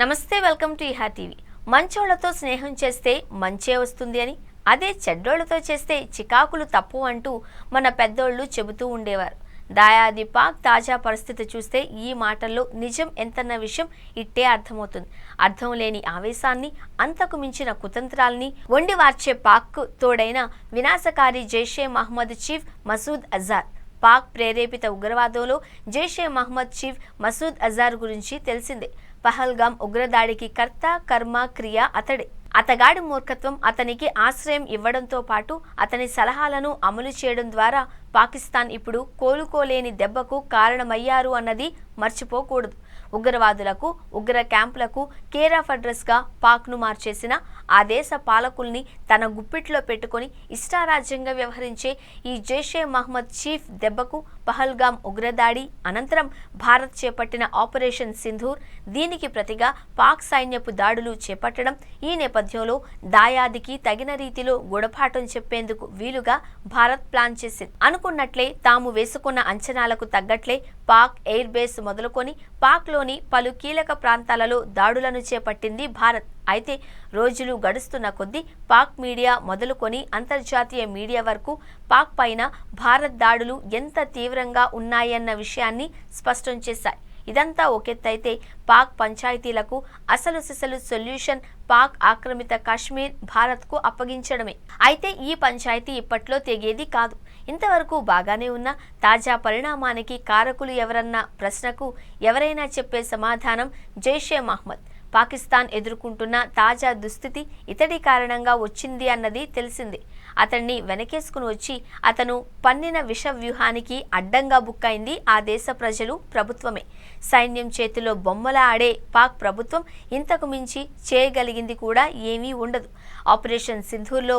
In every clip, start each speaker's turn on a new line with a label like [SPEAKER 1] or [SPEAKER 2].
[SPEAKER 1] నమస్తే, welcome to ఇహా TV. మంచోళ్లతో స్నేహం చేస్తే మంచే వస్తుంది అని, అదే చెడ్డోళ్లతో చేస్తే చికాకులు తప్పు అంటూ మన పెద్దోళ్ళు చెబుతూ ఉండేవారు. దాయాది పాక్ తాజా పరిస్థితి చూస్తే ఈ మాటల్లో నిజం ఎంతన్న విషయం ఇట్టే అర్థమవుతుంది. అర్థం లేని ఆవేశాన్ని, అంతకు మించిన కుతంత్రాల్ని వండి వార్చే పాక్ తోడైన వినాశకారి జైషే మహమ్మద్ చీఫ్ మసూద్ అజార్. పాక్ ప్రేరేపిత ఉగ్రవాదంలో జైషే మహమ్మద్ చీఫ్ మసూద్ అజార్ గురించి తెలిసిందే. పహల్గామ్ ఉగ్రదాడికి కర్త, కర్మ, క్రియ అతడే. అతగాడి మూర్ఖత్వం అతనికి ఆశ్రయం ఇవ్వడంతో పాటు అతని సలహాలను అమలు చేయడం ద్వారా పాకిస్తాన్ ఇప్పుడు కోలుకోలేని దెబ్బకు కారణమయ్యారు అన్నది మర్చిపోకూడదు. ఉగ్రవాదులకు, ఉగ్ర క్యాంపులకు కేర్ ఆఫ్ అడ్రస్గా పాక్ను మార్చేసిన ఆ దేశ పాలకుల్ని తన గుప్పిట్లో పెట్టుకుని ఇష్టారాజ్యంగా వ్యవహరించే ఈ జైషే మహమ్మద్ చీఫ్ దెబ్బకు పహల్గామ్ ఉగ్రదాడి అనంతరం భారత్ చేపట్టిన ఆపరేషన్ సింధూర్, దీనికి ప్రతిగా పాక్ సైన్యపు దాడులు చేపట్టడం, ఈ నేపథ్యంలో దాయాదికి తగిన రీతిలో గుణపాఠం చెప్పేందుకు వీలుగా భారత్ ప్లాన్ చేసింది. అనుకున్నట్లే తాము వేసుకున్న అంచనాలకు తగ్గట్లే పాక్ ఎయిర్ బేస్ మొదలుకొని పాక్లోని పలు కీలక ప్రాంతాలలో దాడులను చేపట్టింది భారత్. అయితే రోజులు గడుస్తున్న కొద్దీ పాక్ మీడియా మొదలుకొని అంతర్జాతీయ మీడియా వరకు పాక్ పైన భారత్ దాడులు ఎంత తీవ్రంగా ఉన్నాయన్న విషయాన్ని స్పష్టం చేశాయి. ఇదంతా ఒకెత్తైతే పాక్ పంచాయతీలకు అసలు సిసలు సొల్యూషన్ పాక్ ఆక్రమిత కాశ్మీర్ భారత్కు అప్పగించడమే. అయితే ఈ పంచాయతీ ఇప్పట్లో తెగేది కాదు. ఇంతవరకు బాగానే ఉన్న తాజా పరిణామానికి కారకులు ఎవరన్న ప్రశ్నకు ఎవరైనా చెప్పే సమాధానం జైషే మహమ్మద్. పాకిస్తాన్ ఎదుర్కొంటున్న తాజా దుస్థితి ఇతడి కారణంగా వచ్చింది అన్నది తెలిసిందే. అతన్ని వెనకేసుకుని వచ్చి అతను పన్నిన విష వ్యూహానికి అడ్డంగా బుక్కైంది ఆ దేశ ప్రజలు, ప్రభుత్వమే. సైన్యం చేతిలో బొమ్మలా ఆడే పాక్ ప్రభుత్వం ఇంతకు మించి చేయగలిగింది కూడా ఏమీ ఉండదు. ఆపరేషన్ సింధూర్లో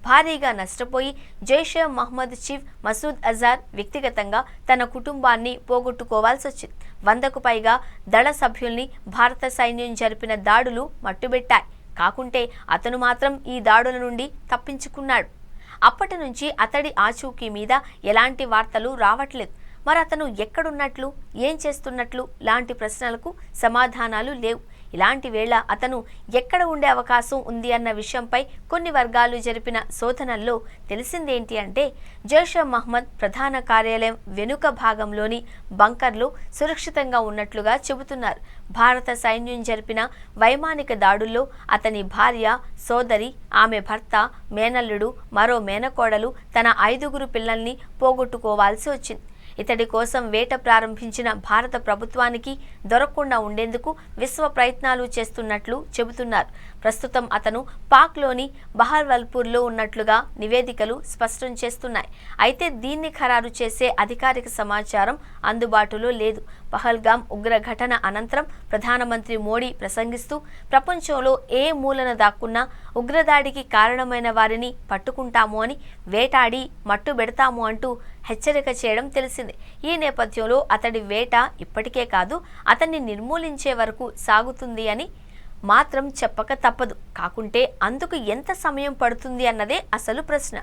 [SPEAKER 1] భారీగా నష్టపోయి జైషే మహమ్మద్ చీఫ్ మసూద్ అజార్ వ్యక్తిగతంగా తన కుటుంబాన్ని పోగొట్టుకోవాల్సి వచ్చింది. 100కు పైగా దళ సభ్యుల్ని భారత సైన్యం జరిపిన దాడులు మట్టుబెట్టాయి. కాకుంటే అతను మాత్రం ఈ దాడుల నుండి తప్పించుకున్నాడు. అప్పటి నుంచి అతడి ఆచూకీ మీద ఎలాంటి వార్తలు రావట్లేదు. మరి అతను ఎక్కడున్నట్లు, ఏం చేస్తున్నట్లు లాంటి ప్రశ్నలకు సమాధానాలు లేవు. ఇలాంటి వేళ అతను ఎక్కడ ఉండే అవకాశం ఉంది అన్న విషయంపై కొన్ని వర్గాలు జరిపిన శోధనల్లో తెలిసిందేంటి అంటే, జైషే మహమ్మద్ ప్రధాన కార్యాలయం వెనుక భాగంలోని బంకర్లో సురక్షితంగా ఉన్నట్లుగా చెబుతున్నారు. భారత సైన్యం జరిపిన వైమానిక దాడుల్లో అతని భార్య, సోదరి, ఆమె భర్త, మేనల్లుడు, మరో మేనకోడలు, తన 5గురు పిల్లల్ని పోగొట్టుకోవాల్సి వచ్చింది. ఇతడి కోసం వేట ప్రారంభించిన భారత ప్రభుత్వానికి దొరకకుండా ఉండేందుకు విశ్వ ప్రయత్నాలు చేస్తున్నట్లు చెబుతున్నారు. ప్రస్తుతం అతను పాక్లోని బహర్వల్పూర్లో ఉన్నట్లుగా నివేదికలు స్పష్టం చేస్తున్నాయి. అయితే దీన్ని ఖరారు చేసే అధికారిక సమాచారం అందుబాటులో లేదు. పహల్గామ్ ఉగ్ర ఘటన అనంతరం ప్రధానమంత్రి మోడీ ప్రసంగిస్తూ ప్రపంచంలో ఏ మూలన దాక్కున్నా ఉగ్రదాడికి కారణమైన వారిని పట్టుకుంటాము అని, వేటాడి మట్టుబెడతాము అంటూ హెచ్చరిక చేయడం తెలిసిందే. ఈ నేపథ్యంలో అతడి వేట ఇప్పటికే కాదు, అతన్ని నిర్మూలించే వరకు సాగుతుంది అని మాత్రం చెప్పక తప్పదు. కాకుంటే అందుకు ఎంత సమయం పడుతుంది అన్నదే అసలు ప్రశ్న.